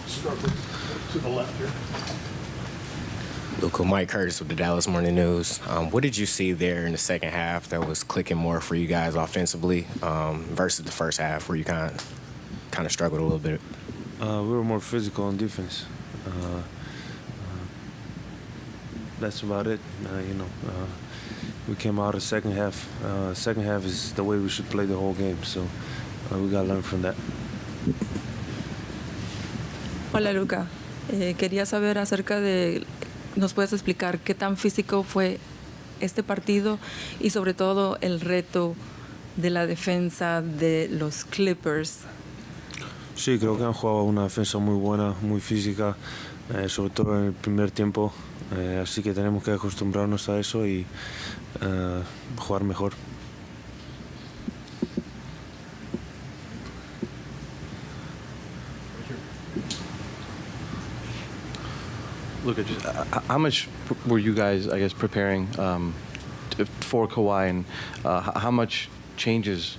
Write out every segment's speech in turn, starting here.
Struggle to the left here. Luka, Mike Curtis with the Dallas Morning News. What did you see there in the second half that was clicking more for you guys offensively versus the first half where you kind of struggled a little bit? We were more physical on defense. That's about it. We came out of second half. Second half is the way we should play the whole game, so we got to learn from that. Hola Luka, quería saber acerca de, ¿nos puedes explicar qué tan físico fue este partido y sobre todo el reto de la defensa de los Clippers? Sí, creo que han jugado una defensa muy buena, muy física, sobre todo en el primer tiempo, así que tenemos que acostumbrarnos a eso y jugar mejor. Luka, just, how much were you guys, I guess, preparing for Kawhi, and how much changes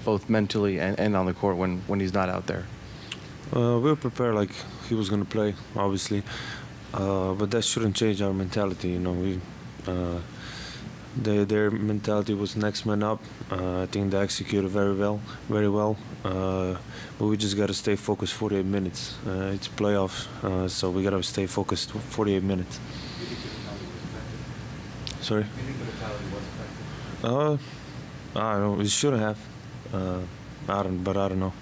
both mentally and on the court when he's not out there? We were prepared like he was going to play, obviously, but that shouldn't change our mentality. Their mentality was next man up. I think they executed very well. But we just got to stay focused 48 minutes. It's playoffs, so we got to stay focused 48 minutes. Sorry? I don't know. We shouldn't have. I don't know.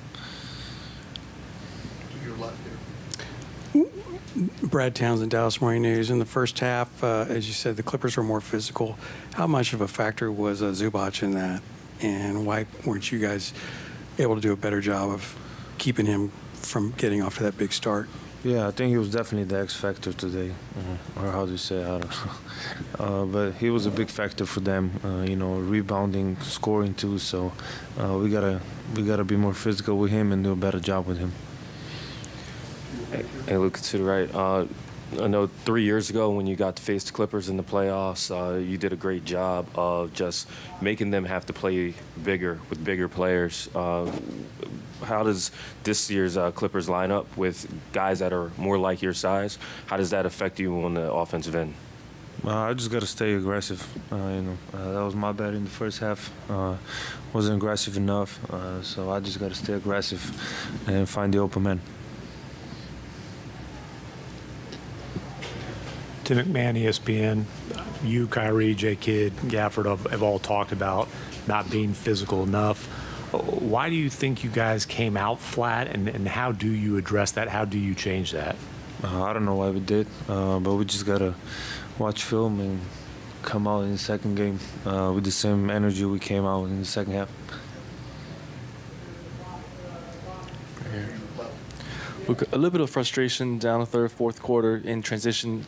To your left here. Brad Townsend, Dallas Morning News. In the first half, as you said, the Clippers were more physical. How much of a factor was Zubac in that? And why weren't you guys able to do a better job of keeping him from getting off to that big start? Yeah, I think he was definitely the X factor today, or how do you say? I don't know. But he was a big factor for them. Rebounding, scoring too. So we gotta be more physical with him and do a better job with him. Hey, Luka, to the right. I know 3 years ago when you got to face the Clippers in the playoffs, you did a great job of just making them have to play bigger with bigger players. How does this year's Clippers line up with guys that are more like your size? How does that affect you on the offensive end? I just got to stay aggressive. That was my bad in the first half. Wasn't aggressive enough, so I just got to stay aggressive and find the open man. Tim McMahon, ESPN, you, Kyrie, J. Kidd, Gafford have all talked about not being physical enough. Why do you think you guys came out flat, and how do you address that? How do you change that? I don't know why we did, but we just got to watch film and come out in the second game with the same energy we came out in the second half. Luka, a little bit of frustration down the third, fourth quarter in transition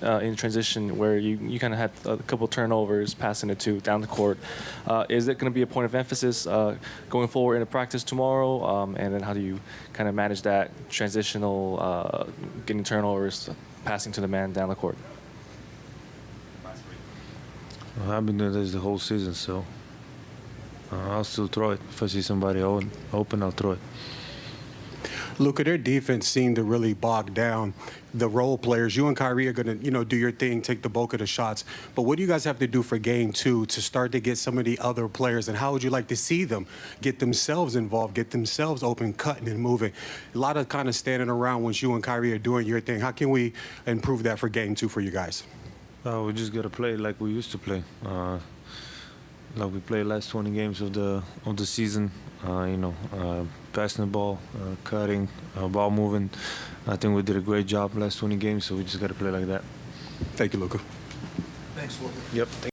where you kind of had a couple turnovers, passing it to down the court. Is it going to be a point of emphasis going forward in a practice tomorrow? And then how do you kind of manage that transitional, getting turnovers, passing to the man down the court? Well, I've been doing this the whole season, so I'll still throw it. If I see somebody open, I'll throw it. Luka, their defense seemed to really bog down the role players. You and Kyrie are going to, do your thing, take the bulk of the shots. But what do you guys have to do for game two to start to get some of the other players? And how would you like to see them get themselves involved, get themselves open, cutting and moving? A lot of kind of standing around once you and Kyrie are doing your thing. How can we improve that for game two for you guys? We just got to play like we used to play. Like we played last 20 games of the season, passing the ball, cutting, ball moving. I think we did a great job last 20 games, so we just got to play like that. Thank you, Luka. Thanks, Luka. Yep.